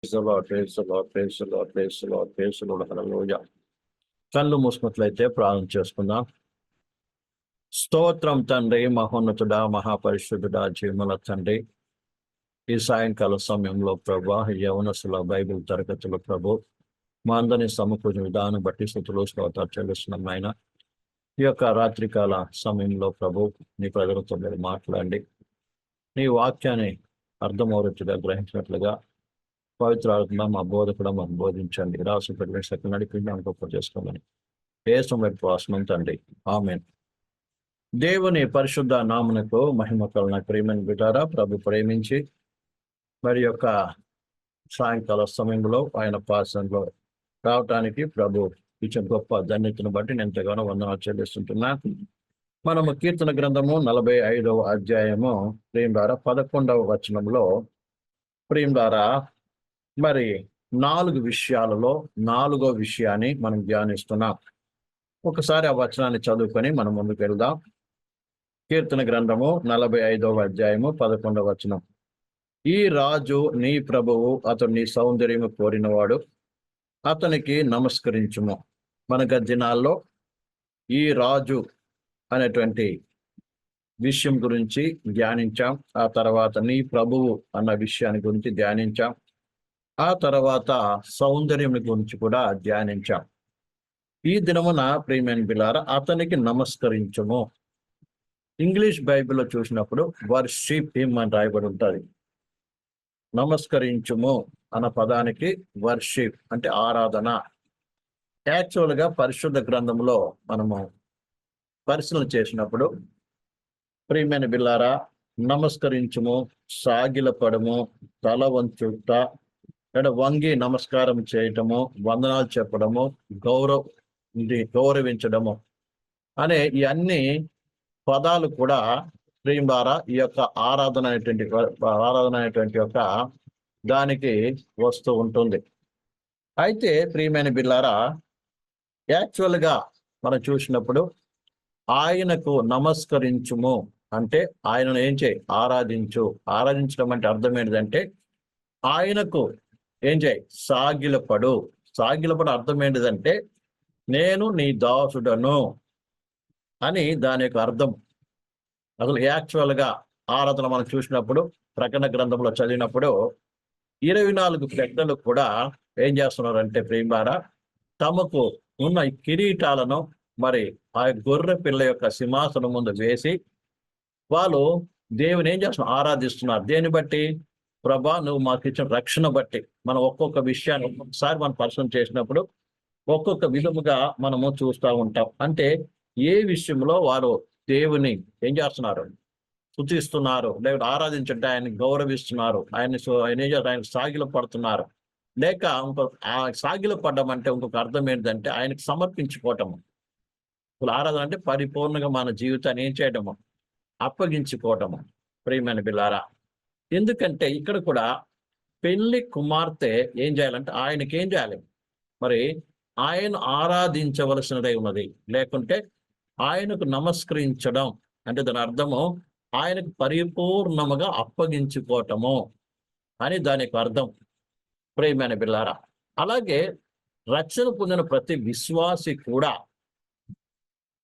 Praise the Lord, praise the Lord, praise the Lord, praise the Lord, praise the Lord, hallelujah. కళ్ళు మూసుకున్నట్లయితే ప్రార్థన చేసుకుందాం. స్తోత్రం తండ్రి, మహోన్నతుడా, మహాపరిశుద్ధుడా, జీవముల తండ్రి. ఈ సాయంకాల సమయంలో ప్రభా, యవనస్తుల బైబిల్ తరగతుల ప్రభు మా అందరినీ సమకూర్చిన విధానం బట్టి స్తుతులు స్తోత్రాలు చెల్లిస్తున్నాం ఆయన. ఈ యొక్క రాత్రికాల సమయంలో ప్రభు నీ ప్రజలతో మీరు మాట్లాడండి. నీ వాక్యాన్ని అర్థమవరచుగా గ్రహించినట్లుగా పవిత్రాత్మ మా బోధకుడు మాకు బోధించండి. రాసు పెట్టిన శక్తి నడిపించి గొప్ప చేసుకోమని ఏసం వాసనం తండ్రి, ఆమేన్. దేవుని పరిశుద్ధ నామమునకు మహిమ కలుగును. ప్రేమని బిడ్డారా, ప్రభు ప్రేమించి మరి యొక్క సాయంకాల సమయంలో ఆయన పాసంలో రావటానికి ప్రభు ఇచ్చిన గొప్ప ధన్యతను బట్టి నేను ఎంతగానో వందనాలు చెల్లిస్తుంటున్నా. మనము కీర్తన గ్రంథము 45వ అధ్యాయము ప్రేమ ద్వారా 11వ వచనంలో ప్రేమ ద్వారా మరి 4 విషయాలలో 4వ విషయాన్ని మనం ధ్యానిస్తున్నాం. ఒకసారి ఆ వచనాన్ని చదువుకొని మనం ముందుకు వెళ్దాం. కీర్తన గ్రంథము 45వ అధ్యాయము 11వ వచనం. ఈ రాజు నీ ప్రభువు, అతడు నీ సౌందర్యము కోరినవాడు, అతనికి నమస్కరించుము. మన దినాల్లో ఈ రాజు అనేటువంటి విషయం గురించి ధ్యానించాం. ఆ తర్వాత నీ ప్రభువు అన్న విషయాన్ని గురించి ధ్యానించాం. ఆ తర్వాత సౌందర్యం గురించి కూడా ధ్యానించాం. ఈ దినమున ప్రియమైన బిడ్డలారా, అతనికి నమస్కరించుము. ఇంగ్లీష్ బైబిల్లో చూసినప్పుడు వర్షిప్ హిమ్ అని రాయబడి ఉంటుంది. నమస్కరించుము అన్న పదానికి వర్షిప్ అంటే ఆరాధన. యాక్చువల్గా పరిశుద్ధ గ్రంథంలో మనము పరిశీలన చేసినప్పుడు ప్రియమైన బిడ్డలారా, నమస్కరించుము, సాగిలపడము, తల వంచుట, లేదా వంగి నమస్కారం చేయటము, వందనాలు చెప్పడము, గౌరవించడము అనే ఈ అన్ని పదాలు కూడా ప్రియం ద్వారా ఈ యొక్క ఆరాధన అనేటువంటి యొక్క దానికి వస్తూ ఉంటుంది. అయితే ప్రియమైన బిడ్డలారా, యాక్చువల్గా మనం చూసినప్పుడు ఆయనకు నమస్కరించుము అంటే ఆయనను ఏం చేయి, ఆరాధించు. ఆరాధించడం అంటే అర్థం ఏంటిదంటే ఆయనకు ఏం చేయి, సాగిలపడు. సాగిలపడు అర్థం ఏంటిదంటే నేను నీ దాసుడను అని దాని యొక్క అర్థం. అసలు యాక్చువల్గా ఆరాధన మనం చూసినప్పుడు ప్రకటన గ్రంథంలో చదివినప్పుడు 24 పెద్దలు కూడా ఏం చేస్తున్నారంటే ప్రేమారా, తమకు ఉన్న ఈ కిరీటాలను మరి ఆ గొర్రె పిల్ల యొక్క సింహాసనం ముందు వేసి వాళ్ళు దేవుని ఏం చేస్తున్నారు, ఆరాధిస్తున్నారు. దేన్ని బట్టి? ప్రభా, నువ్వు మాకు ఇచ్చిన రక్షణ బట్టి. మనం ఒక్కొక్క విషయాన్ని ఒక్కొక్కసారి మనం పరిశీలన చేసినప్పుడు ఒక్కొక్క విధముగా మనము చూస్తూ ఉంటాం. అంటే ఏ విషయంలో వారు దేవుని ఏం చేస్తున్నారు, స్తుతిస్తున్నారు, లేకపోతే ఆరాధించంటే ఆయన్ని గౌరవిస్తున్నారు, ఆయన సాగిల పడుతున్నారు. లేక ఆ సాగిల పడ్డం అంటే ఇంకొక అర్థం ఏంటంటే ఆయనకు సమర్పించుకోవటము. ఆరాధన అంటే పరిపూర్ణంగా మన జీవితాన్ని ఏం చేయడము, అప్పగించుకోవటము. ప్రియమైన బిడ్డలారా, ఎందుకంటే ఇక్కడ కూడా పెళ్లి కుమార్తె ఏం చేయాలంటే ఆయనకి ఏం చేయాలి, మరి ఆయన ఆరాధించవలసినదై ఉన్నది. లేకుంటే ఆయనకు నమస్కరించడం అంటే దాని అర్థము ఆయనకు పరిపూర్ణముగా అప్పగించుకోవటము అని దాని యొక్క అర్థం. ప్రియమైన బిడ్డలారా, అలాగే రక్షణ పొందిన ప్రతి విశ్వాసి కూడా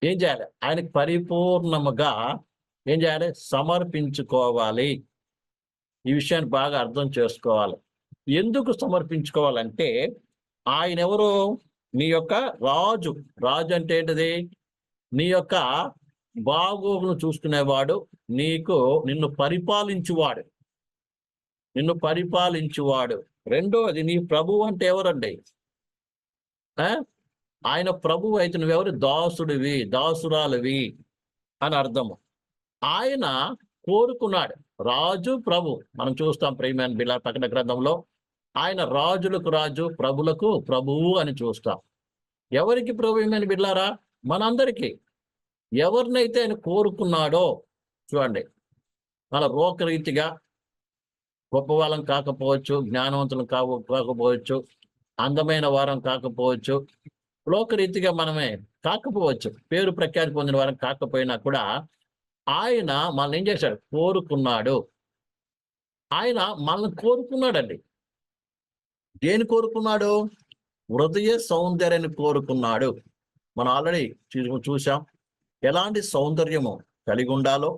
ఏం చేయాలి, ఆయనకు పరిపూర్ణముగా ఏం చేయాలి, సమర్పించుకోవాలి. ఈ విషయాన్ని బాగా అర్థం చేసుకోవాలి. ఎందుకు సమర్పించుకోవాలంటే ఆయన ఎవరు, నీ యొక్క రాజు. రాజు అంటే ఏంటిది? నీ యొక్క బాగోగును చూసుకునేవాడు, నిన్ను పరిపాలించువాడు. రెండోది నీ ప్రభువు అంటే ఎవరండి? ఆయన ప్రభువు అయితే నువ్వెవరు? దాసుడివి, దాసురాలివి అని అర్థము. ఆయన కోరుకున్నాడు. రాజు ప్రభు మనం చూస్తాం ప్రియమైన బిడ్డలారా, ప్రకటన గ్రంథంలో ఆయన రాజులకు రాజు, ప్రభులకు ప్రభువు అని చూస్తాం. ఎవరికి ప్రభు ఏమని బిడ్డలారా? మనందరికీ. ఎవరినైతే ఆయన కోరుకున్నాడో చూడండి, మన లోకరీతిగా గొప్ప వాళ్ళం కాకపోవచ్చు, జ్ఞానవంతులం కాకపోవచ్చు, అందమైన వారం కాకపోవచ్చు, లోకరీతిగా మనమే కాకపోవచ్చు, పేరు ప్రఖ్యాతి పొందిన వారం కాకపోయినా కూడా ఆయన మనల్ని ఏం చేశాడు, కోరుకున్నాడు. ఆయన మనల్ని కోరుకున్నాడండి. దేని కోరుకున్నాడు? హృదయ సౌందర్యాన్ని కోరుకున్నాడు. మనం ఆల్రెడీ చూసాం ఎలాంటి సౌందర్యము కలిగి ఉండాలో.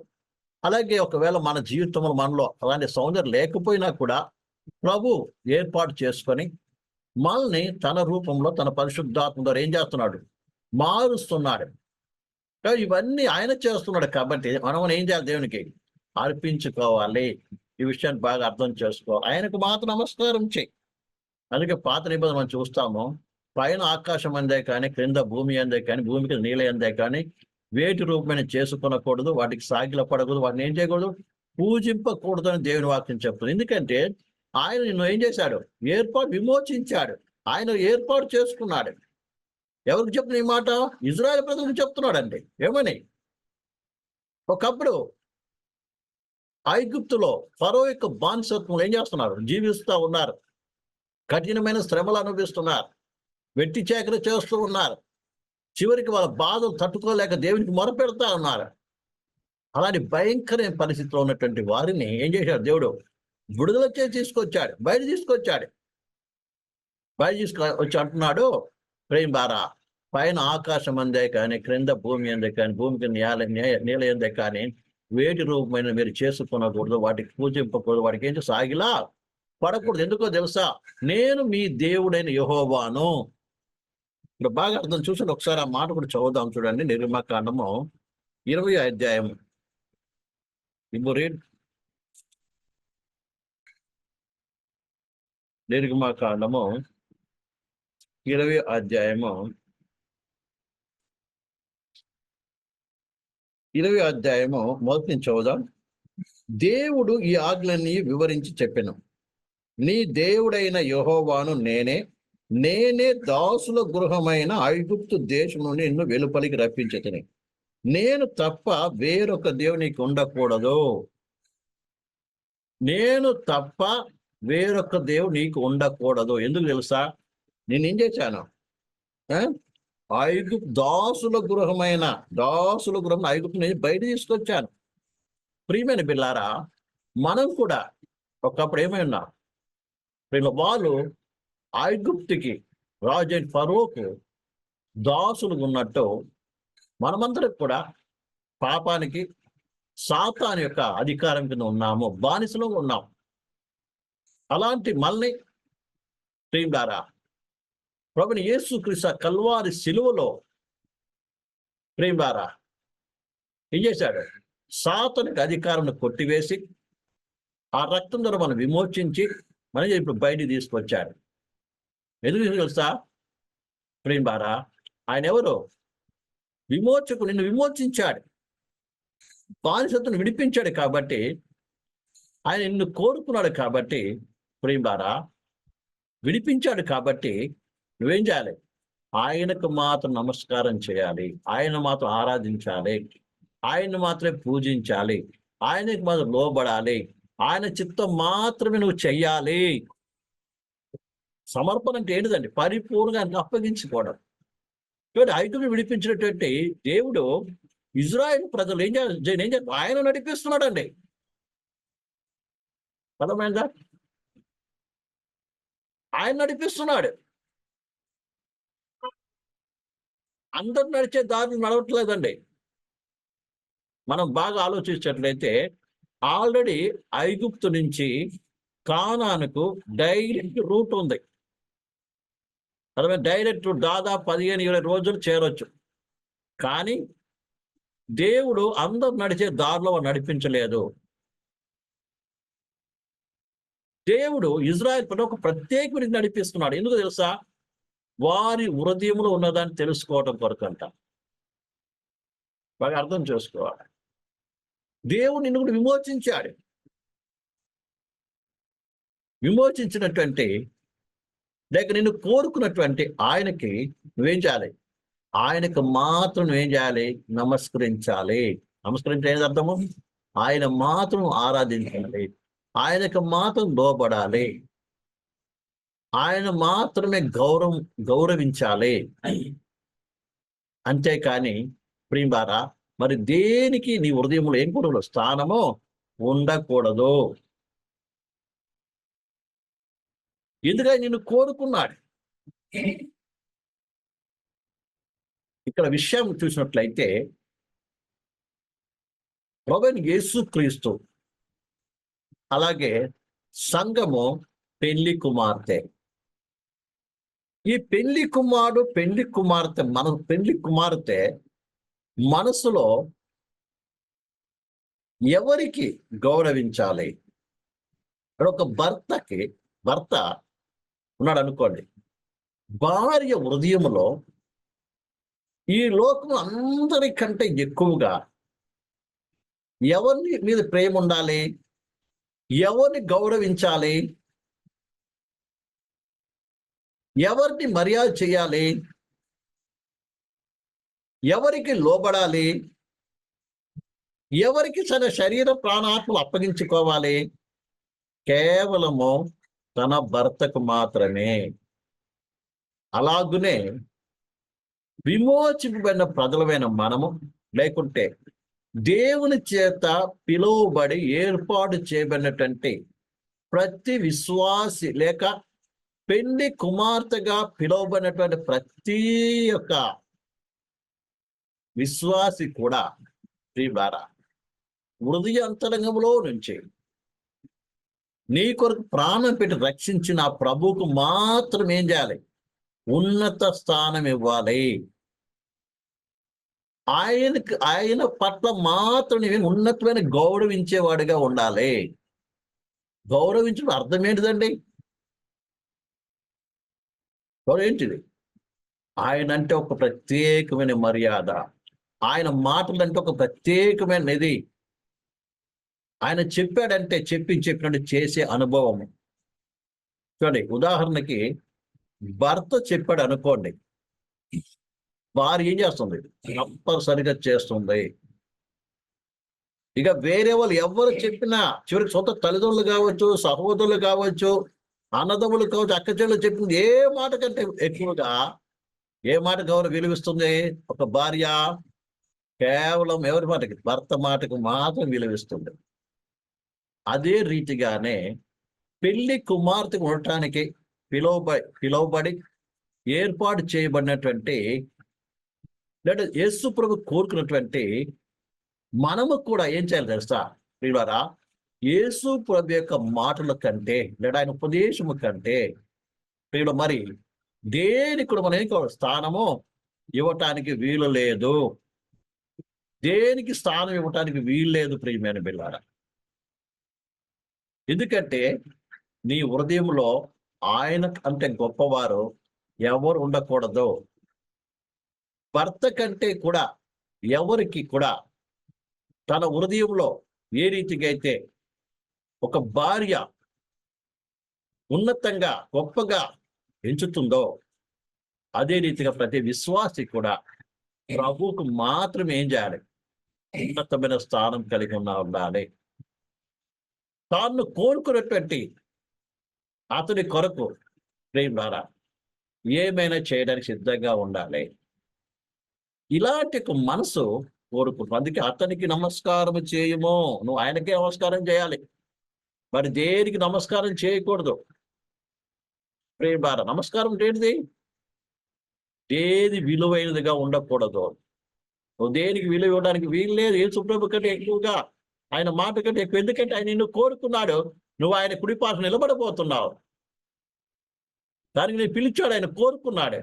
అలాగే ఒకవేళ మన జీవితంలో మనలో అలాంటి సౌందర్యం లేకపోయినా కూడా ప్రభు ఏర్పాటు చేసుకొని మనల్ని తన రూపంలో తన పరిశుద్ధాత్మ ద్వారా ఏం చేస్తున్నాడు? మారుస్తున్నాడు. ఇవన్నీ ఆయన చేస్తున్నాడు కాబట్టి మనం ఏం చేయాలి? దేవునికి అర్పించుకోవాలి. ఈ విషయాన్ని బాగా అర్థం చేసుకోవాలి. ఆయనకు మాత్రం నమస్కారం చేయి. అందుకే పాత నిబంధన మనం చూస్తాము, పైన ఆకాశం అందే కానీ, క్రింద భూమి అందే కానీ, భూమికి నీళ్ళ అందే కానీ వేటి రూపమైన చేసుకునకూడదు, వాటికి సాగిల పడకూడదు, వాటిని ఏం చేయకూడదు? పూజింపకూడదు అని దేవుని వాక్యం చెప్తుంది. ఎందుకంటే ఆయన నిన్ను ఏం చేశాడు? విమోచించాడు. ఆయన ఏర్పాటు చేసుకున్నాడు. ఎవరికి చెప్తున్న ఈ మాట? ఇజ్రాయెల్ ప్రజలకు చెప్తున్నాడండి. ఏమని? ఒకప్పుడు ఐగుప్తులో ఫరో యొక్క బానిసత్వం ఏం చేస్తున్నారు? జీవిస్తూ ఉన్నారు. కఠినమైన శ్రమలు అనుభవిస్తున్నారు. వెట్టి చాకరీ చేస్తూ ఉన్నారు. చివరికి వాళ్ళ బాధలు తట్టుకోలేక దేవునికి మొరపెడతా ఉన్నారు. అలాంటి భయంకరమైన పరిస్థితిలో ఉన్నటువంటి వారిని ఏం చేశాడు? దేవుడు విడుదల చేసి తీసుకొచ్చాడు. బయట తీసుకొచ్చాడు. బయట తీసుకొచ్చి అంటున్నాడు, ప్రేమబారా, పైన ఆకాశం అందే కానీ, క్రింద భూమి అందే కానీ, భూమికి నీళ్ళ అందే కానీ వేటి రూపమైన మీరు చేసుకునకూడదు, వాటికి పూజింపకూడదు, వాటికి ఏం సాగిలా పడకూడదు. ఎందుకో తెలుసా? నేను మీ దేవుడైన యెహోవాను. ఇప్పుడు బాగా అర్థం చూసిన ఒకసారి ఆ మాట కూడా చదువుదాం చూడండి. నిర్గమకాండము 20వ అధ్యాయము. నిర్గమకాండము 20వ అధ్యాయము 20వ అధ్యాయము మొదటి నుంచి చదువుదాం. దేవుడు ఈ ఆజ్ఞలన్నీ వివరించి చెప్పెను. నీ దేవుడైన యెహోవాను నేనే దాసుల గృహమైన ఐగుప్తు దేశం నుండి నిన్ను వెలుపలికి రప్పించుతిని. నేను తప్ప వేరొక దేవునికి ఉండకూడదు. నేను తప్ప వేరొక దేవుడు నీకు ఉండకూడదు. ఎందుకు తెలుసా? నేనేం చేశాను? దాసుల గృహం ఐగుప్తు నుంచి బయట తీసుకొచ్చాను. ప్రియమైన బిల్లారా, మనం కూడా ఒకప్పుడు ఏమై ఉన్నాం? వాళ్ళు ఐగుప్తుకి రాజు ఫరోకు దాసులు ఉన్నట్టు మనమందరం కూడా పాపానికి సాతాను యొక్క అధికారం కింద ఉన్నాము, బానిసలో ఉన్నాం. అలాంటి మళ్ళీ ప్రియులారా, ప్రభుని యేసుక్రీస్తు కల్వారి శిలువలో ప్రియులారా ఏం చేశాడు? సాతానుకి అధికారాన్ని కొట్టివేసి ఆ రక్తం ద్వారా మనం విమోచించి మనం ఇప్పుడు బయటికి తీసుకొచ్చాడు. ఎందుకు తెలుసా ప్రియులారా? ఆయన ఎవరు? విమోచకుడు. నిన్ను విమోచించాడు, బానిసత్తును విడిపించాడు. కాబట్టి ఆయన నిన్ను కోరుకున్నాడు. కాబట్టి ప్రియులారా, విడిపించాడు. కాబట్టి నువ్వేం చేయాలి? ఆయనకు మాత్రం నమస్కారం చేయాలి, ఆయన మాత్రం ఆరాధించాలి, ఆయన్ని మాత్రమే పూజించాలి, ఆయనకు మాత్రం లోబడాలి, ఆయన చిత్తం మాత్రమే నువ్వు చెయ్యాలి. సమర్పణ అంటే ఏంటిదండి? పరిపూర్ణంగా అప్పగించుకోవడం. చూడండి, ఐగుప్తును విడిపించినటువంటి దేవుడు ఇజ్రాయెల్ ప్రజలు ఏం చేయాలి? ఆయన నడిపిస్తున్నాడండి. అర్థమైందా? ఆయన నడిపిస్తున్నాడు. అందరు నడిచే దారులు నడవట్లేదండి. మనం బాగా ఆలోచించినట్లయితే ఆల్రెడీ ఐగుప్తు నుంచి కానానుకు డైరెక్ట్ రూట్ ఉంది. అదే డైరెక్ట్ దాదాపు 15-20 రోజులు చేరొచ్చు. కానీ దేవుడు అందరు నడిచే దారిలో నడిపించలేదు. దేవుడు ఇజ్రాయెల్ ప్రజలు ఒక ప్రత్యేకమైన నడిపిస్తున్నాడు. ఎందుకు తెలుసా? వారి హృదయంలో ఉన్నదాన్ని తెలుసుకోవడం కొరకు అంట. బాగా అర్థం చేసుకోవాలి. దేవుడు నిన్ను కూడా విమోచించాడు. విమోచించినటువంటి లేక నిన్ను కోరుకున్నటువంటి ఆయనకి నువ్వేం చేయాలి? ఆయనకు మాత్రం నువ్వేం చేయాలి? నమస్కరించాలి. నమస్కరించేది అర్థము? ఆయన మాత్రం ఆరాధించాలి, ఆయనకు మాత్రం లోబడాలి, ఆయన మాత్రమే గౌరవించాలి. అంతేకాని ప్రియులారా, మరి దేనికి నీ హృదయంలో ఏం కూడదు? స్థానము ఉండకూడదు. ఎందుకని నిన్ను కోరుకున్నాడు. ఇక్కడ విషయం చూసినట్లయితే ప్రభువైన యేసుక్రీస్తు అలాగే సంఘము పెళ్లి కుమార్తె. ఈ పెళ్లి కుమారుడు పెళ్లి కుమార్తె పెళ్లి కుమార్తె మనసులో ఎవరికి గౌరవించాలి? ఒక భర్త ఉన్నాడు అనుకోండి, భార్య హృదయంలో ఈ లోకం అందరికంటే ఎక్కువగా ఎవరిని మీద ప్రేమ ఉండాలి? ఎవరిని గౌరవించాలి? ఎవరిని మర్యాద చేయాలి? ఎవరికి లోబడాలి? ఎవరికి తన శరీర ప్రాణాత్మలు అప్పగించుకోవాలి? కేవలము తన భర్తకు మాత్రమే. అలాగునే విమోచింపబడిన ప్రజలమైన మనము, లేకుంటే దేవుని చేత పిలువబడి ఏర్పాటు చేయబడినటువంటి ప్రతి విశ్వాసి లేక పెళ్లి కుమార్తెగా పిలువబడినటువంటి ప్రతి ఒక్క విశ్వాసి కూడా ద్వారా హృదయ అంతరంగంలో నుంచి నీ కొరకు ప్రాణం పెట్టి రక్షించిన ఆ ప్రభువుకు మాత్రం ఏం చేయాలి? ఉన్నత స్థానం ఇవ్వాలి. ఆయన పట్ల మాత్రం నీవు ఉన్నతమైన గౌరవించేవాడిగా ఉండాలి. గౌరవించడం అర్థం ఏంటిదండి? ఏంటిది? ఆయన అంటే ఒక ప్రత్యేకమైన మర్యాద, ఆయన మాటలు అంటే ఒక ప్రత్యేకమైన ఇది, ఆయన చెప్పాడంటే చెప్పినట్టు చేసే అనుభవం. చూడండి, ఉదాహరణకి భర్త చెప్పాడు అనుకోండి, భార్య ఏం చేస్తుంది? తప్పనిసరిగా చేస్తుంది. ఇక వేరే వాళ్ళు ఎవరు చెప్పినా, చివరికి సొంత తల్లిదండ్రులు కావచ్చు, సహోదరులు కావచ్చు, అన్నదమ్ములు కావచ్చు, అక్కచెల్లెలు చెప్పింది ఏ మాట కంటే ఎక్కువగా ఏ మాట గౌరవం విలువిస్తుంది? ఒక భార్య కేవలం ఎవరి మాటకి? భర్త మాటకు మాత్రం విలువిస్తుంది. అదే రీతిగానే పెళ్లి కుమార్తె ఉండటానికి పిలువబడి ఏర్పాటు చేయబడినటువంటి లేదా యేసు ప్రభు కోరుకున్నటువంటి మనము కూడా ఏం చేయాలి తెలుసా ప్రియులారా? యేసు ప్రభు యొక్క మాటల కంటే లేదా ఆయన ఉపదేశము కంటే ప్రియులు మరి దేనికి కూడా మనం ఏం కావాలి? స్థానము ఇవ్వటానికి వీలు లేదు. దేనికి స్థానం ఇవ్వటానికి వీలు లేదు ప్రియమైన బిడ్డలారా. ఎందుకంటే నీ హృదయంలో ఆయన అంటే గొప్పవారు ఎవరు ఉండకూడదు. భర్త కంటే కూడా ఎవరికి కూడా తన హృదయంలో ఏ రీతిగా అయితే ఒక భార్య ఉన్నతంగా గొప్పగా ఎంచుతుందో అదే రీతిగా ప్రతి విశ్వాసి కూడా ప్రభువుకు మాత్రం ఏం చేయాలి? ఉన్నతమైన స్థానం కలిగి ఉండాలి. తాను కోరుకున్నటువంటి అతని కొరకు ప్రేమ ద్వారా ఏమైనా చేయడానికి సిద్ధంగా ఉండాలి. ఇలాంటి ఒక మనసు కోరుకుంటు. అందుకే అతనికి నమస్కారం చేయము. నువ్వు ఆయనకే నమస్కారం చేయాలి, మరి దేనికి నమస్కారం చేయకూడదు. ప్రేమ ద్వారా నమస్కారం ఏంటిది? ఏది విలువైనదిగా ఉండకూడదు. నువ్వు దేనికి విలువ ఇవ్వడానికి వీలు లేదు. యేసుప్రభు కంటే ఎక్కువగా, ఆయన మాట కంటే ఎక్కువ. ఎందుకంటే ఆయన నిన్ను కోరుకున్నాడు, నువ్వు ఆయన కుడిపార్శ్వన నిలబడబోతున్నావు. దానికి నేను పిలిచాడు, ఆయన కోరుకున్నాడు.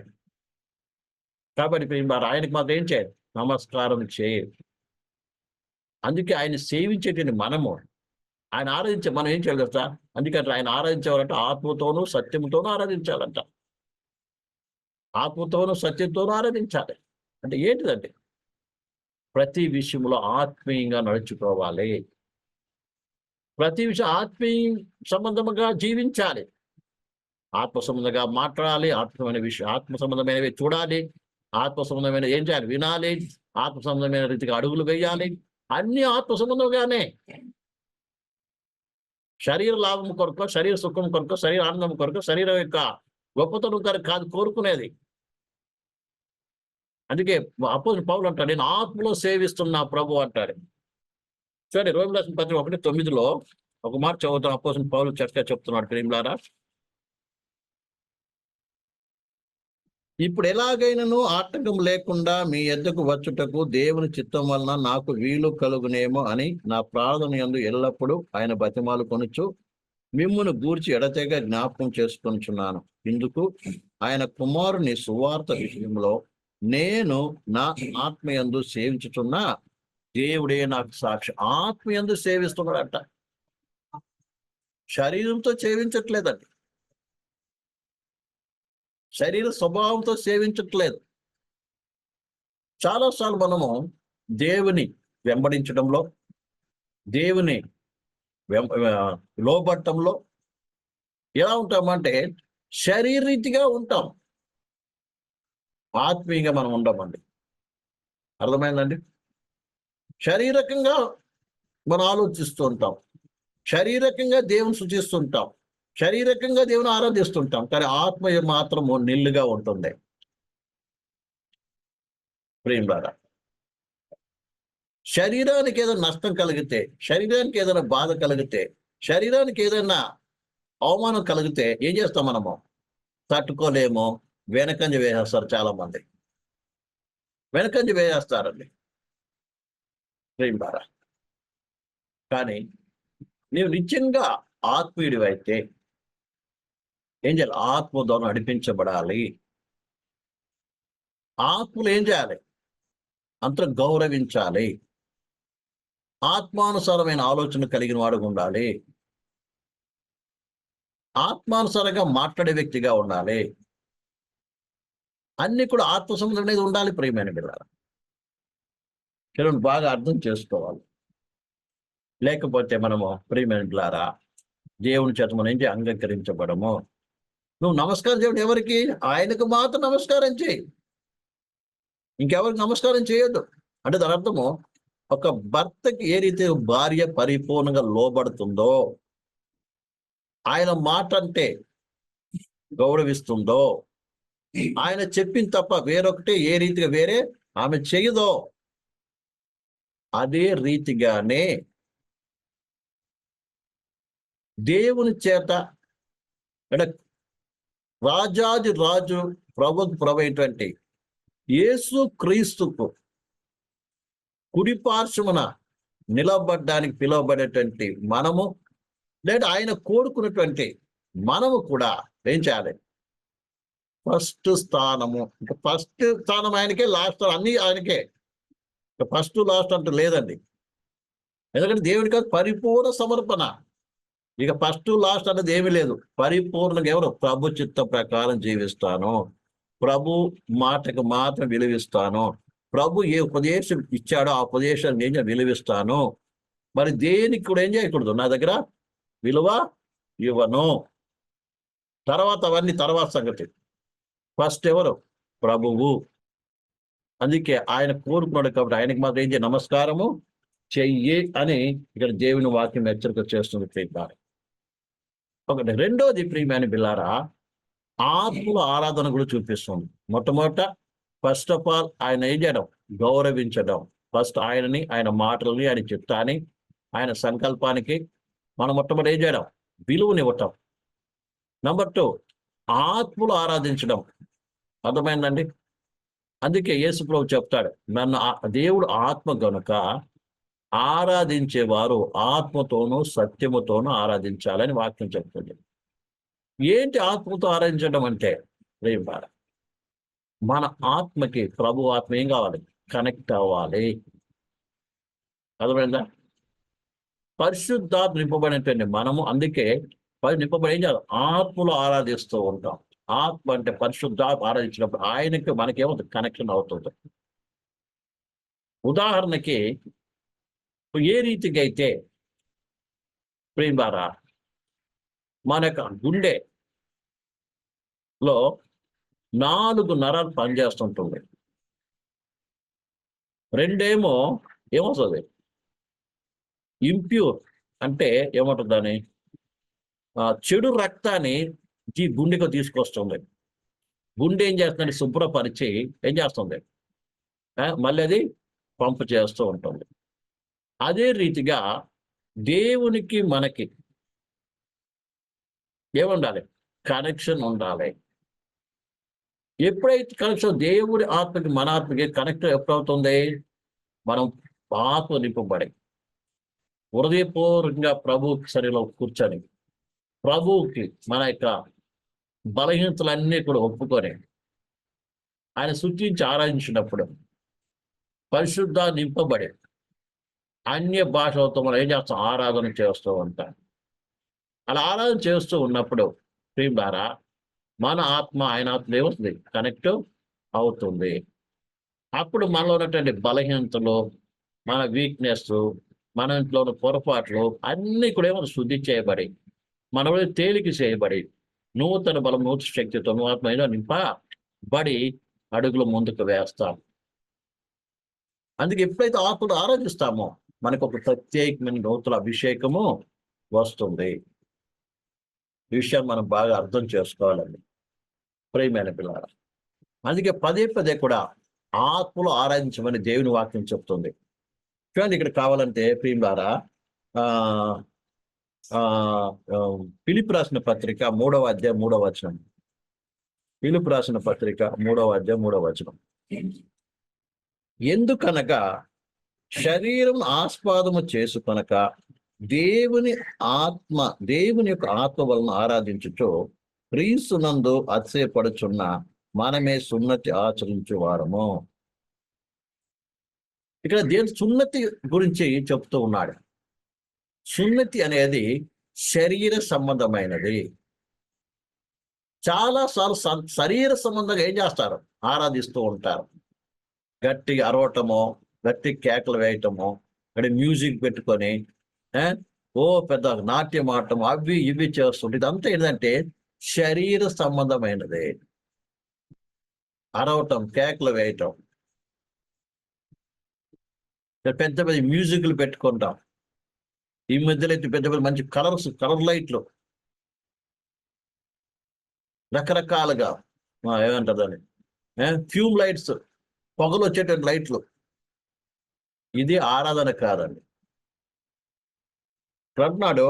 కాబట్టి మరి ఆయనకి మాత్రం ఏం చేయాలి? నమస్కారం చేయాలి. అందుకే ఆయన సేవించేటువంటి మనము, ఆయన ఆరాధించే మనం ఏం చేయాలి కదా? అందుకంటే ఆయన ఆరాధించేవారంటే ఆత్మతోనూ సత్యంతోనూ ఆరాధించాలంట. ఆత్మతోనూ సత్యంతోనూ ఆరాధించాలి. అంటే ఏంటిదంటే ప్రతి విషయంలో ఆత్మీయంగా నడుచుకోవాలి. ప్రతి విషయం ఆత్మీయ సంబంధముగా జీవించాలి. ఆత్మ సంబంధంగా మాట్లాడాలి. ఆత్మ సంబంధమైనవి చూడాలి. ఆత్మ సంబంధమైన ఏం చేయాలి? వినాలి. ఆత్మ సంబంధమైన రీతిగా అడుగులు వేయాలి. అన్ని ఆత్మ సంబంధంగానే. శరీర లాభం కొరకు, శరీర సుఖం కొరకు, శరీర ఆనందం కొరకు, శరీరం యొక్క గొప్పతనం కొరకు కాదు కోరుకునేది. అందుకే అపోస్తలుడు పౌలు అంటాడు, నేను ఆత్మలో సేవిస్తున్నా ప్రభు అంటాడు. చూడండి, రోమీయులకు రాసిన పత్రిక 1:9 ఒక మాట చదువుతాం. అపోస్తలుడు పౌలు చక్కగా చెప్తున్నాడు. ప్రేమలారా, ఇప్పుడు ఎలాగైనను ఆటంకం లేకుండా మీ యొద్దకు వచ్చుటకు దేవుని చిత్తం వలన నాకు వీలు కలుగునేమో అని నా ప్రార్థన యందు ఎల్లప్పుడూ ఆయన బతిమాలుకొనుచు మిమ్మును గూర్చి ఎడతెగ జ్ఞాపకం చేసుకొనుచున్నాను. ఇందుకు ఆయన కుమారుని సువార్త విషయంలో నేను నా ఆత్మయందు సేవించుచున్న దేవుడే నాకు సాక్షి. ఆత్మయందు సేవిస్తున్నాడట, శరీరంతో సేవించట్లేదండి, శరీర స్వభావంతో సేవించట్లేదు. చాలాసార్లు మనము దేవుని వెంబడించడంలో, దేవుని లోబట్టంలో ఎలా ఉంటామంటే శరీరీతిగా ఉంటాం, ఆత్మీయంగా మనం ఉండమండి. అర్థమైందండి? శరీరకంగా మనం ఆలోచిస్తూ ఉంటాం, శారీరకంగా దేవుని సూచిస్తుంటాం, శారీరకంగా దేవుని ఆరాధిస్తుంటాం, కానీ ఆత్మ మాత్రము నిల్లుగా ఉంటుంది. ప్రియులారా, శరీరానికి ఏదైనా నష్టం కలిగితే, శరీరానికి ఏదైనా బాధ కలిగితే, శరీరానికి ఏదైనా అవమానం కలిగితే ఏం చేస్తాం మనము? తట్టుకోలేమో వెనకంజ వేసేస్తారు చాలా మంది, వెనకంజ వేసేస్తారండి ప్రియులారా. కానీ నీవు నిజంగా ఆత్మీయుడివైతే ఏం చేయాలి? ఆత్మ ద్వారా నడిపించబడాలి. ఆత్మలు ఏం చేయాలి? అంత గౌరవించాలి, ఆత్మానుసారమైన ఆలోచన కలిగిన వాడు ఉండాలి, ఆత్మానుసారంగా మాట్లాడే వ్యక్తిగా ఉండాలి. అన్ని కూడా ఆత్మ సంబంధం అనేది ఉండాలి ప్రియమైన బిడ్డలారా. బాగా అర్థం చేసుకోవాలి. లేకపోతే మనము ప్రియమైన బిడ్డలారా దేవుని చేత మనం ఏంటి అంగీకరించబడము. నువ్వు నమస్కారం చేయడం ఎవరికి? ఆయనకు మాత్రం నమస్కారం చేయి, ఇంకెవరికి నమస్కారం చేయొద్దు. అంటే దాని అర్థము, ఒక భర్తకి ఏ రీతి భార్య పరిపూర్ణంగా లోబడుతుందో, ఆయన మాట అంటే గౌరవిస్తుందో, ఆయన చెప్పింది తప్ప వేరొకటి ఏ రీతిగా వేరే ఆమె చేయదో, అదే రీతిగానే దేవుని చేత అంటే రాజాది రాజు ప్రభుకు ప్రభు అయినటువంటి యేసు క్రీస్తుకు కుడి పార్శ్వమున నిలబడ్డానికి పిలువబడేటువంటి మనము, లేదా ఆయన కోరుకున్నటువంటి మనము కూడా ఏం చేయాలి? ఫస్ట్ స్థానము, ఇంకా ఫస్ట్ స్థానం ఆయనకే, లాస్ట్ అన్ని ఆయనకే, ఫస్ట్ లాస్ట్ అంటూ లేదండి. ఎందుకంటే దేవుడికి పరిపూర్ణ సమర్పణ, ఇక ఫస్ట్ లాస్ట్ అనేది ఏమీ లేదు. పరిపూర్ణంగా ఎవరు? ప్రభు చిత్త ప్రకారం జీవిస్తాను, ప్రభు మాటకు మాత్రం విలువిస్తాను, ప్రభు ఏ ఉపదేశం ఇచ్చాడో ఆ ఉపదేశాన్ని నేను విలువిస్తాను. మరి దేనికి కూడా ఏం చేయకూడదు, నా దగ్గర విలువ ఇవ్వను. తర్వాత అవన్నీ తర్వాత సంగతి. ఫస్ట్ ఎవరు? ప్రభువు. అందుకే ఆయన కోరుకున్నాడు కాబట్టి ఆయనకి మాత్రం ఏం చేయ, నమస్కారము చెయ్యి అని ఇక్కడ దేవుని వాక్యం హెచ్చరిక చేస్తుంది ప్రియులారా. ఒకటి. రెండోది ప్రియమైన బిల్లారా, ఆత్మల ఆరాధన కూడా చూపిస్తుంది. మొట్టమొదట ఫస్ట్ ఆఫ్ ఆల్ ఆయన ఏం చేయడం? గౌరవించడం. ఫస్ట్ ఆయనని, ఆయన మాటలని, ఆయన చిత్తాన్ని, ఆయన సంకల్పానికి మనం మొట్టమొదటి ఏం చేయడం? విలువనివ్వటం. నంబర్ 2, ఆత్మలు ఆరాధించడం. అర్థమైందండి? అందుకే యేసు ప్రభు చెప్తాడు, నన్ను దేవుడు ఆత్మ గనుక ఆరాధించేవారు ఆత్మతోనూ సత్యముతోనూ ఆరాధించాలని వాక్యం చెప్తుంది. ఏంటి ఆత్మతో ఆరాధించడం అంటే? ప్రియులారా, మన ఆత్మకి ప్రభు ఆత్మ ఏం కావాలి? కనెక్ట్ అవ్వాలి. అర్థమైందా? పరిశుద్ధాత్మ నింపబడినటువంటి మనము అందుకే నింపబడి ఏం చేయాలి? ఆత్మలో ఆరాధిస్తూ ఉంటాం. ఆత్మ అంటే పరిశుద్ధాత్మ ఆరాధించినప్పుడు ఆయనకి మనకేమవుతుంది? కనెక్షన్ అవుతుంది. ఉదాహరణకి ఏ రీతిగా అయితే ప్రియులారా, మన యొక్క గుండెలో 4 నరాలు పనిచేస్తుంటుంది. 2 ఏమొస్తుంది? ఇంప్యూర్ అంటే ఏమంటుందని, చెడు రక్తాన్ని గుండెకు తీసుకొస్తుంది. గుండె ఏం చేస్తుందంటే శుభ్రపరిచి ఏం చేస్తుంది? మళ్ళీ అది పంపు చేస్తూ ఉంటుంది. అదే రీతిగా దేవునికి మనకి ఏముండాలి? కనెక్షన్ ఉండాలి. ఎప్పుడైతే కనెక్షన్ దేవుడి ఆత్మకి మన ఆత్మకి కనెక్ట్ ఎప్పుడవుతుంది? మనం ఆత్మ నింపబడి హృదయపూర్వకంగా ప్రభువుకి సరిలో కూర్చొని ప్రభువుకి మన యొక్క బలహీనతలన్నీ కూడా ఒప్పుకొని ఆయన స్తుతించి ఆరాధించినప్పుడు పరిశుద్ధ నింపబడి అన్య భాషలతో మనం ఏం చేస్తాం? ఆరాధన చేస్తూ ఉంటాం. అలా ఆరాధన చేస్తూ ఉన్నప్పుడు ప్రియులారా మన ఆత్మ ఆయన ఆత్మ ఏమవుతుంది? కనెక్ట్ అవుతుంది. అప్పుడు మనలో ఉన్నటువంటి బలహీనతలు, మన వీక్‌నెస్, మన ఇంట్లో ఉన్న పొరపాట్లు అన్నీ కూడా ఏమో శుద్ధి చేయబడి, మనలో తేలిక చేయబడి, నూతన బలం, నూతన శక్తితో నువ్వు ఆత్మ ఏదో నింపబడి అడుగులు ముందుకు వేస్తాం. అందుకే ఎప్పుడైతే ఆత్మను ఆరాధిస్తామో మనకు ఒక ప్రత్యేకమైన నూతన అభిషేకము వస్తుంది. ఈ విషయాన్ని మనం బాగా అర్థం చేసుకోవాలండి ప్రియమైన పిల్లారా. అందుకే పదే పదే కూడా ఆత్మలో ఆరాధించమని దేవుని వాక్యం చెప్తుంది. చూడండి ఇక్కడ కావాలంటే ప్రియులారా ఆహ్, ఫిలిప్పీ రాసిన పత్రిక 3వ అధ్యాయం 3వ వచనం. ఫిలిప్పీ రాసిన పత్రిక 3వ అధ్యాయం 3వ వచనం. ఎందుకనగా శరీరం ఆస్పాదము చేసుకొనక దేవుని దేవుని యొక్క ఆత్మ వలన ఆరాధించుచు క్రీస్తునందు అతిశయపడుచున్న మనమే సున్నతి ఆచరించు వారము. ఇక్కడ దేవుని సున్నతి గురించి చెప్తూ ఉన్నాడు. సున్నతి అనేది శరీర సంబంధమైనది. చాలా సార్లు శరీర సంబంధంగా ఏం చేస్తారు? ఆరాధిస్తూ ఉంటారు. గట్టి అరవటమో, గట్టి కేకలు వేయటమో, ఇక్కడ మ్యూజిక్ పెట్టుకొని పెద్ద నాట్యం ఆడటం అవి ఇవి చేస్తుంటే ఇదంతా ఏంటంటే శరీర సంబంధమైనది. అరవటం, కేకలు వేయటం, పెద్ద పెద్ద మ్యూజిక్లు పెట్టుకుంటాం. ఈ మధ్యలో అయితే పెద్ద పెద్ద మంచి కలర్ లైట్లు రకరకాలుగా ఏమంటారు దాన్ని ఫ్యూమ్ లైట్స్, పొగలు వచ్చేటువంటి లైట్లు. ఇది ఆరాధన కాదండి. అంటున్నాడు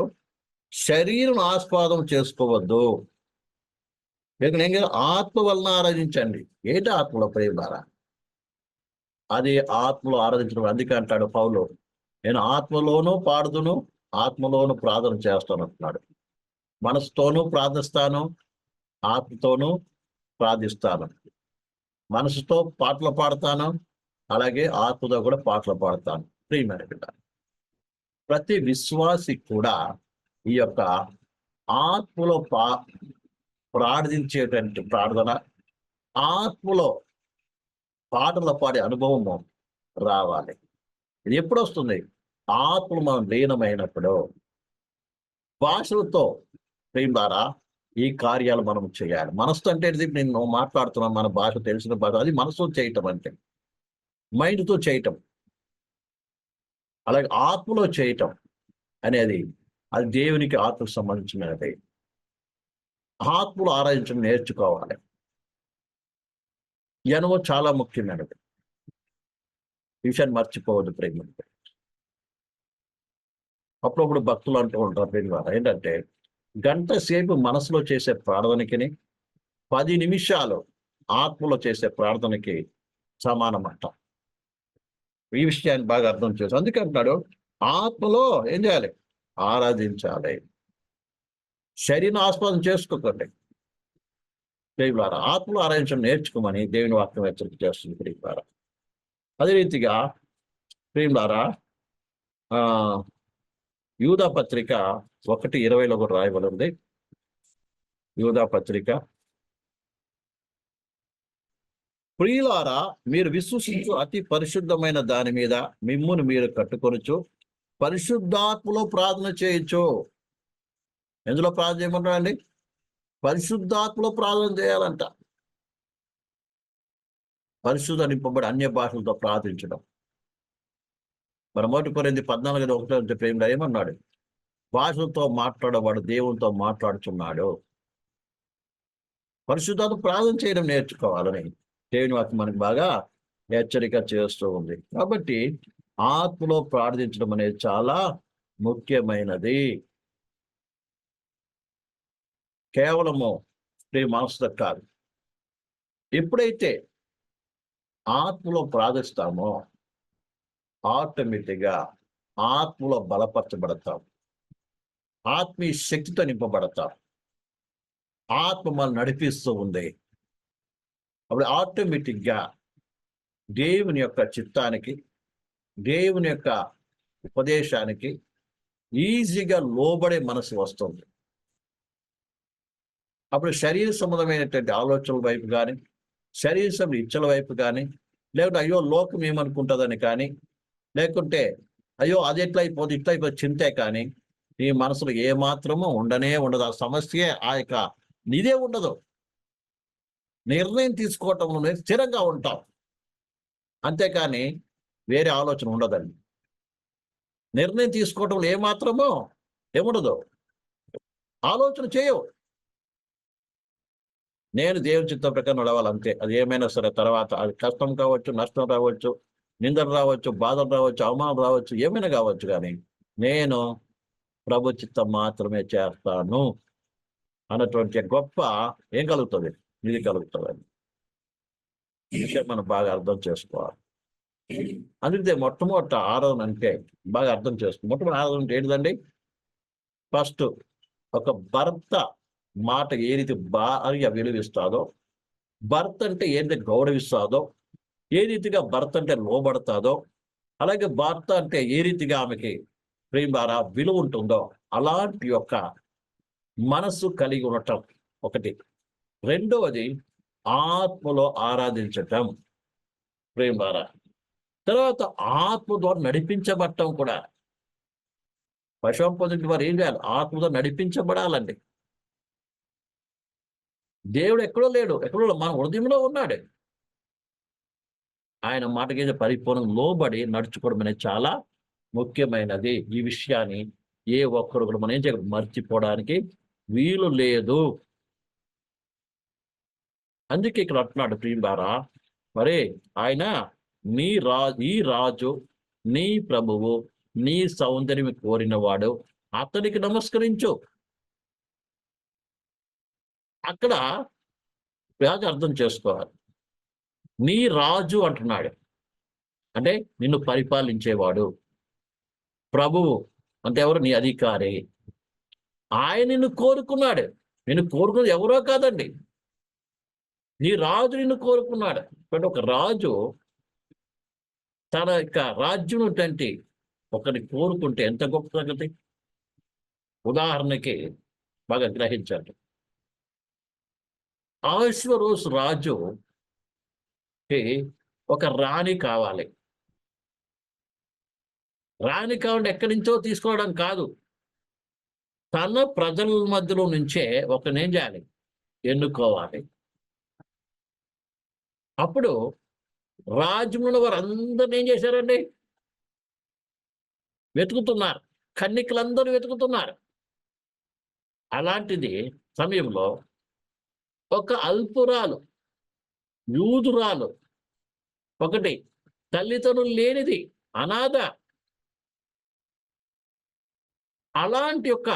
శరీరం ఆస్పాదం చేసుకోవద్దు, లేక ఆత్మ వలన ఆరాధించండి. ఏంటి ఆత్మలో ప్రేమారా? అది ఆత్మలో ఆరాధించడం. అందుకే అంటాడు పౌలు, నేను ఆత్మలోనూ పాడుదును, ఆత్మలోను ప్రార్థన చేస్తాను అంటున్నాడు. మనసుతోనూ ప్రార్థిస్తాను, ఆత్మతోనూ ప్రార్థిస్తాను. మనసుతో పాటలు పాడతాను, అలాగే ఆత్మతో కూడా పాటలు పాడతాను. ప్రియమైన బిడ్డ, ప్రతి విశ్వాసి కూడా ఈ యొక్క ఆత్మలో ప్రార్థించేటువంటి ప్రార్థన, ఆత్మలో పాటలు పాడే అనుభవము రావాలి. ఇది ఎప్పుడు వస్తుంది? ఆత్మలు మనం లీనమైనప్పుడు. భాషలతో ప్రియులారా ఈ కార్యాలు మనం చేయాలి. మనసుతో అంటే నేను మాట్లాడుతున్నాను, మన భాష తెలిసిన భాష, అది మనసుతో చేయటం అంటే మైండ్తో చేయటం. అలాగే ఆత్మలో చేయటం అనేది అది దేవునికి ఆత్మకు సంబంధించినది. ఆత్మలో ఆరాధించడం నేర్చుకోవాలి. ఈ అనుభవం చాలా ముఖ్యమైనది. ఈ విషయాన్ని మర్చిపోవద్దు ప్రేమ. అప్పుడప్పుడు భక్తులు అంటూ ఉంటారు ప్రేమ ఏంటంటే గంట సేపు మనసులో చేసే ప్రార్థనకి 10 నిమిషాలు ఆత్మలో చేసే ప్రార్థనకి సమానమంట. ఈ విషయాన్ని బాగా అర్థం చేసుకో. అందుకే అంటున్నాడు ఆత్మలో ఏం చేయాలి? ఆరాధించాలి. శరీరం ఆస్వాదం చేసుకోకండి ప్రియులారా. ఆత్మలో ఆరాధించడం నేర్చుకోమని దేవుని వాక్యం హెచ్చరిక చేస్తుంది ప్రియులారా. అదే రీతిగా ప్రియులారా యూదా పత్రిక 1:20 కూడా రాయబడింది. యూదా పత్రిక, ప్రియులారా మీరు విశ్వసించు అతి పరిశుద్ధమైన దాని మీద మిమ్మును మీరు కట్టుకొనొచ్చు, పరిశుద్ధాత్మలో ప్రార్థన చేయొచ్చు. ఎందులో ప్రార్థన చేయమంటారండి? పరిశుద్ధాత్మలో ప్రార్థన చేయాలంట. పరిశుద్ధ నింపబడి అన్య భాషలతో ప్రార్థించడం. మరి 1 కొరింథీ 14:1 ప్రేమ ఏమన్నాడు? భాషలతో మాట్లాడేవాడు దేవునితో మాట్లాడుతున్నాడు. పరిశుద్ధాత్మ ప్రార్థన చేయడం నేర్చుకోవాలని దేవుని వాక్యం మనకు బాగా హెచ్చరిక చేస్తూ ఉంది. కాబట్టి ఆత్మలో ప్రార్థించడం అనేది చాలా ముఖ్యమైనది. కేవలము మనసుతో కాదు. ఎప్పుడైతే ఆత్మలో ప్రార్థిస్తామో ఆటోమేటిక్గా ఆత్మలో బలపరచబడతాం, ఆత్మీయ శక్తితో నింపబడతాం, ఆత్మ మనల్ని నడిపిస్తూ ఉంది. అప్పుడు ఆటోమేటిక్గా దేవుని యొక్క చిత్తానికి, దేవుని యొక్క ఉపదేశానికి ఈజీగా లోబడే మనసు వస్తుంది. అప్పుడు శరీర సంబంధమైనటువంటి ఆలోచనల వైపు కానీ, శరీర సంబంధ ఇచ్చల వైపు కానీ, లేకుంటే అయ్యో లోకం ఏమనుకుంటుందని కానీ, లేకుంటే అయ్యో అది ఎట్లా అయిపోతుంది ఇట్లా అయిపోతుంది చింతే కానీ నీ మనసులో ఏమాత్రము ఉండనే ఉండదు. ఆ సమస్యే ఆ యొక్క నీదే ఉండదు. నిర్ణయం తీసుకోవటంలోనే స్థిరంగా ఉంటాం, అంతేకాని వేరే ఆలోచన ఉండదండి. నిర్ణయం తీసుకోవటంలో ఏమాత్రమో ఏముండదు, ఆలోచన చేయవు. నేను దేవుని చిత్తం ప్రకారం నడవాలి అంతే. అది ఏమైనా సరే తర్వాత అది కష్టం కావచ్చు, నష్టం రావచ్చు, నిందలు రావచ్చు, బాధలు రావచ్చు, అవమానం రావచ్చు, ఏమైనా కావచ్చు, కానీ నేను ప్రభు చిత్తం మాత్రమే చేస్తాను అన్నటువంటి గొప్ప ఏం కలుగుతుంది, ఇది కలుగుతుంది. ఈ విషయం మనం బాగా అర్థం చేసుకోవాలి. అందుకే మొట్టమొదట ఆరాధన అంటే బాగా అర్థం చేసుకోవాలి. మొట్టమొదటి ఆరాధన అంటే ఏంటిదండి? ఫస్ట్ ఒక భర్త మాట ఏ రీతి భార్య విలువిస్తాదో, భర్త అంటే ఏదైతే గౌరవిస్తాదో, ఏ రీతిగా భర్త అంటే లోబడతాదో, అలాగే భర్త అంటే ఏ రీతిగా ఆమెకి ప్రేమ విలువ ఉంటుందో అలాంటి యొక్క మనస్సు కలిగి ఉండటం ఒకటి. రెండవది ఆత్మలో ఆరాధించటం ప్రేమ. తర్వాత ఆత్మ ద్వారా నడిపించబడటం కూడా. పశుపతి వారు ఏం చేయాలి? ఆత్మతో నడిపించబడాలండి. దేవుడు ఎక్కడో లేడు, ఎక్కడో మన హృదయంలో ఉన్నాడు. ఆయన మాటకి పరిపూర్ణంగా లోబడి నడుచుకోవడం అనేది చాలా ముఖ్యమైనది. ఈ విషయాన్ని ఏ ఒక్కరు కూడా మనం ఏం చేయాలి, మర్చిపోవడానికి వీలు లేదు. అందుకే ఇక్కడ అంటున్నాడు ప్రియులారా, మరి ఆయన ఈ రాజు, నీ ప్రభువు, నీ సౌందర్యం కోరినవాడు, అతనికి నమస్కరించు. అక్కడ బాగా అర్థం చేసుకోవాలి. నీ రాజు అంటున్నాడు అంటే నిన్ను పరిపాలించేవాడు. ప్రభువు అంటే ఎవరు? నీ అధికారి. ఆయన నిన్ను కోరుకున్నాడు. నిన్ను కోరుకున్నది ఎవరో కాదండి, నీ రాజు నిన్ను కోరుకున్నాడు. అంటే ఒక రాజు తన యొక్క రాజ్యం ఒకరిని కోరుకుంటే ఎంత గొప్ప సంగతి. ఉదాహరణకి బాగా గ్రహించండి. అహష్వేరోషు రాజుకి ఒక రాణి కావాలి. రాణి కావాలంటే ఎక్కడి నుంచో తీసుకోవడం కాదు, తన ప్రజల మధ్యలో నుంచే ఒకరిని ఏం చేయాలి, ఎన్నుకోవాలి. అప్పుడు రాజ్యంలో వారు అందరిని ఏం చేశారండి, వెతుకుతున్నారు. కన్నికలందరూ వెతుకుతున్నారు. అలాంటిది సమయంలో ఒక అల్పురాలు, యూదురాలు, ఒకటి తల్లిదండ్రులు లేనిది, అనాథ, అలాంటి ఒక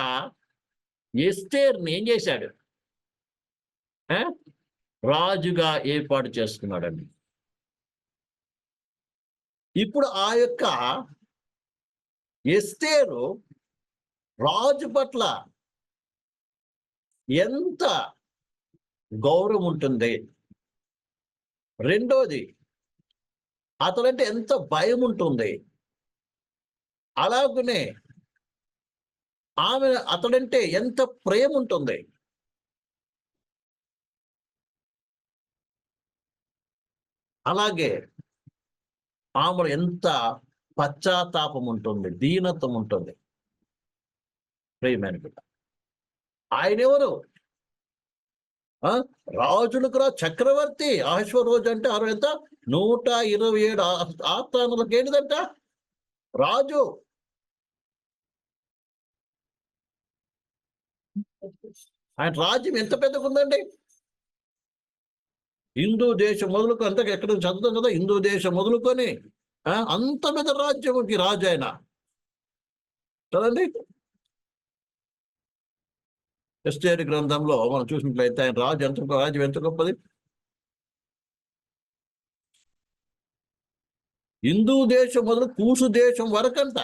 ఎస్తేర్ని ఏం చేశాడు, రాజుగా ఏర్పాటు చేసుకున్నాడండి. ఇప్పుడు ఆ యొక్క ఎస్తేరు రాజు పట్ల ఎంత గౌరవం ఉంటుంది, రెండోది అతడంటే ఎంత భయం ఉంటుంది, అలాగనే అతడంటే ఎంత ప్రేమ ఉంటుంది. అలాగే ఆమె ఎంత పశ్చాత్తాపం ఉంటుంది, దీనత్వం ఉంటుంది. ప్రేమైన బిడ్డ, ఆయన ఎవరు? రాజులకు చక్రవర్తి. అహష్వేరోషు అంటే ఎంత 127 ఆస్థానాలకు ఏంటిదంట, రాజు. ఆయన రాజ్యం ఎంత పెద్దగా ఉందండి. హిందూ దేశం మొదలుకొని అంత ఎక్కడ చదువుతాం కదా, హిందూ దేశం మొదలుకొని అంత పెద్ద రాజ్యంకి రాజు ఆయన కదండి. ఎస్తేరు గ్రంథంలో మనం చూసినట్లయితే ఆయన రాజ్యం ఎంత గొప్పది. హిందూ దేశం మొదలు కూసు దేశం వరకంట.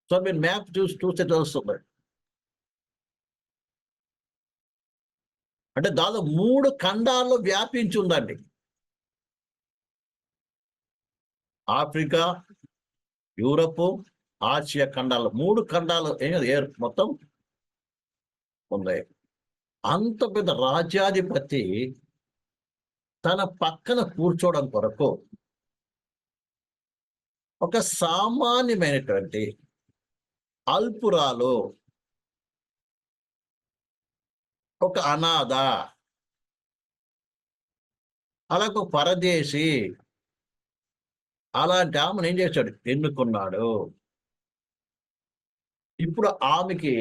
సో మీరు మ్యాప్ చూస్తే తెలుస్తుంది. అంటే దాదాపు 3 ఖండాల్లో వ్యాపించి ఉందండి. ఆఫ్రికా, యూరప్, ఆసియా ఖండాలు 3 ఖండాలు మొత్తం ఉన్నాయి. అంత పెద్ద రాజ్యాధిపతి తన పక్కన కూర్చోవడం కొరకు ఒక సామాన్యమైనటువంటి అల్పురాలు, ఒక అనాథ, అలాగ పరదేశి, అలాంటి ఆమెను ఏం చేశాడు? ఎన్నుకున్నాడు. ఇప్పుడు ఆమెకి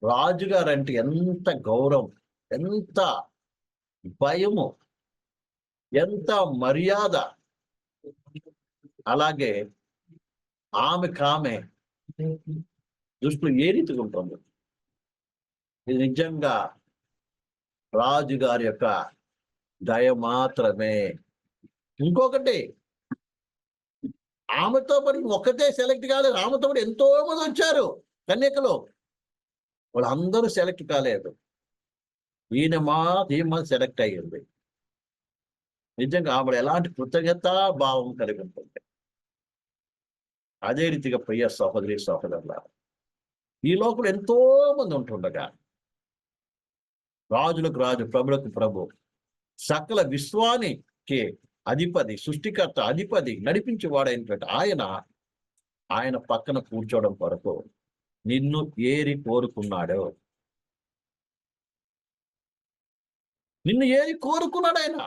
రాజుగారంటే ఎంత గౌరవం, ఎంత భయము, ఎంత మర్యాద. అలాగే ఆమె దృష్టిలో ఏ రీతిగా ఉంటుంది? ఇది నిజంగా రాజుగారి యొక్క దయ మాత్రమే. ఇంకొకటి, ఆమెతో పాటు ఒక్కతే సెలెక్ట్ కాలేదు, ఆమెతో పాటు ఎంతో మంది వచ్చారు కన్యకలు, వాళ్ళందరూ సెలెక్ట్ కాలేదు. ఈమె సెలెక్ట్ అయ్యింది. నిజంగా ఆవిడ ఎలాంటి కృతజ్ఞతా భావం కలిగి ఉంటుంది. అదే రీతిగా ప్రియ సహోదరి సహోదరులారా, ఈ లోపల ఎంతో మంది ఉంటుండగా రాజులకు రాజు, ప్రభులకు ప్రభు, సకల విశ్వానికి అధిపతి, సృష్టికర్త, అధిపతి, నడిపించేవాడైనటువంటి ఆయన పక్కన కూర్చోవడం కొరకు నిన్ను ఏరి కోరుకున్నాడు. నిన్ను ఏరి కోరుకున్నాడు ఆయన.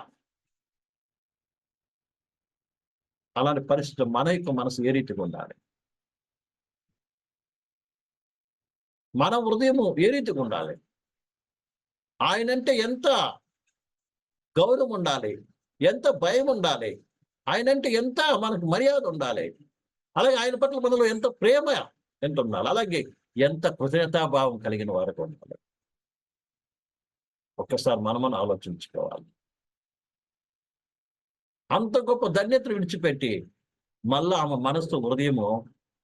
అలాంటి పరిస్థితి మన యొక్క మనసు ఏ రీతిగా ఉండాలి? మన హృదయము ఏ రీతిగా ఉండాలి? ఆయనంటే ఎంత గౌరవం ఉండాలి, ఎంత భయం ఉండాలి, ఆయనంటే ఎంత మనకు మర్యాద ఉండాలి, అలాగే ఆయన పట్ల మనలో ఎంత ప్రేమ ఎంత ఉండాలి, అలాగే ఎంత కృతజ్ఞతాభావం కలిగిన వారికి ఉండాలి. ఒక్కసారి మనం ఆలోచించుకోవాలి. అంత గొప్ప ధన్యతను విడిచిపెట్టి మళ్ళా ఆమె మనసు, హృదయము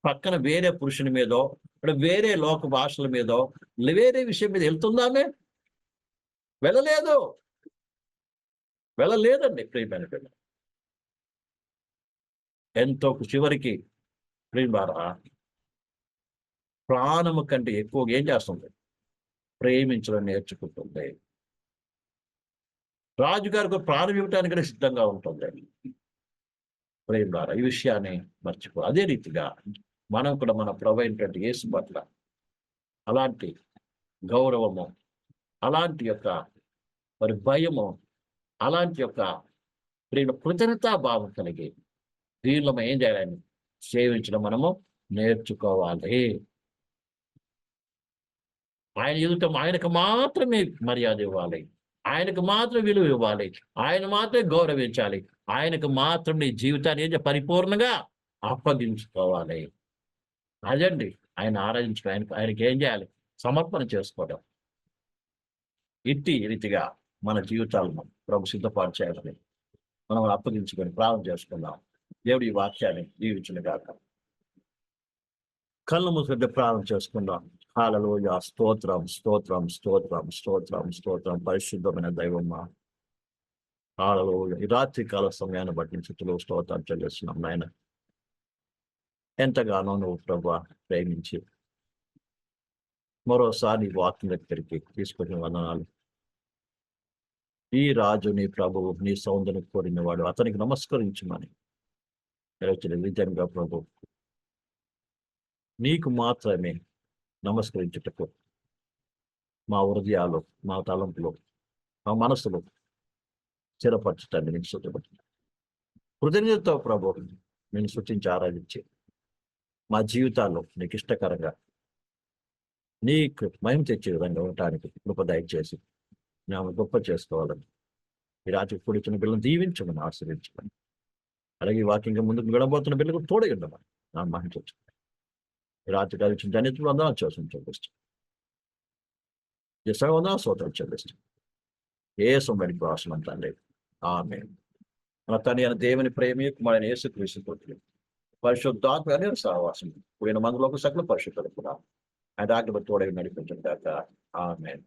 పక్కన వేరే పురుషుని మీదో, వేరే లోక భాషల మీదో, వేరే విషయం మీద వెళ్తుందామే? వెళ్ళలేదండి ప్రియమైన పిల్ల. ఎంతో చివరికి ప్రియమారా, ప్రాణము కంటే ఎక్కువగా ఏం చేస్తుంది? ప్రేమించడం నేర్చుకుంటుంది. రాజుగారికి ప్రాణం ఇవ్వటానికి సిద్ధంగా ఉంటుంది. ప్రేమారా, ఈ విషయాన్ని మర్చిపో. అదే రీతిగా మనం కూడా మన ప్రభు అయినటువంటి యేసు పట్ల అలాంటి గౌరవము, అలాంటి యొక్క భయము, అలాంటి యొక్క కృతజ్ఞతా భావం కలిగి దీనిలో మనం ఏం చేయాలని సేవించడం మనము నేర్చుకోవాలి. ఆయన ఎదుట ఆయనకు మాత్రమే మర్యాద ఇవ్వాలి, ఆయనకు మాత్రం విలువ ఇవ్వాలి, ఆయన మాత్రమే గౌరవించాలి, ఆయనకు మాత్రం నీ జీవితాన్ని పరిపూర్ణంగా అప్పగించుకోవాలి. అదండి ఆయన ఆరాధించుకో, ఆయనకి ఏం చేయాలి? సమర్పణ చేసుకోవడం. ఇట్టి రీతిగా మన జీవితాలను ప్రభు సిద్ధపాటు చేయాలని మనం అప్పగించుకొని ప్రారంభం చేసుకుందాం. దేవుడి ఈ వాక్యాన్ని దీవించును గాక. కళ్ళు మూసుకుంటే ప్రారంభం చేసుకుందాం. హల్లెలూయా. స్తోత్రం, స్తోత్రం, స్తోత్రం, స్తోత్రం, స్తోత్రం. పరిశుద్ధమైన దైవమా, హల్లెలూయా. ఈ రాత్రి కాల సమయాన్ని బట్టి చుట్టూ స్తోత్రం చెల్లిస్తున్నాం నాయన. ఎంతగానో నువ్వు ప్రభు ప్రేమించి మరోసారి నీ వాక్యం దగ్గరికి తీసుకొచ్చిన వందనాలు. ఈ రాజు, నీ ప్రభువు, నీ సౌందర్యం కోరిన వాడు, అతనికి నమస్కరించమని నిజంగా ప్రభు నీకు మాత్రమే నమస్కరించుటకు మా హృదయాలు, మా తలంపులు, మా మనసులు స్థిరపరచటాన్ని నీకు శుద్ధపడి కృతజ్ఞతతో ప్రభు నేను సృష్టించి ఆరాధించి మా జీవితాల్లో నీకు ఇష్టకరంగా నీకు మహిమ తెచ్చే విధంగా ఉండటానికి కృప దయచేసి మేము గొప్ప చేసుకోవాలని ఈ రాజు కూడిచిన బిల్లను దీవించమని ఆశ్రయించమని, అలాగే ఈ వాక్యంగా ముందుకు విడబోతున్న బిల్లకు తోడే ఉండమని నా మహిళ ఈ రాత్రి కలిసిన ధన్యతలు వందనాలు చేస్తాం చెల్లిస్తాం. వందనాలు స్తోత్రం చెల్లిస్తాం. ఏ సొమ్మడికి వాసన తండ్రి. ఆమేన్. మన తండ్రి అయిన దేవుని ప్రేమ కుమారుని యేసుక్రీస్తు పరిశుద్ధాత్మ సహవాసం పోయిన మందులోకి సకల పరిశుద్ధులు కూడా ఆయన ఆజ్ఞ తోడై నడిపించుగాక. ఆమేన్.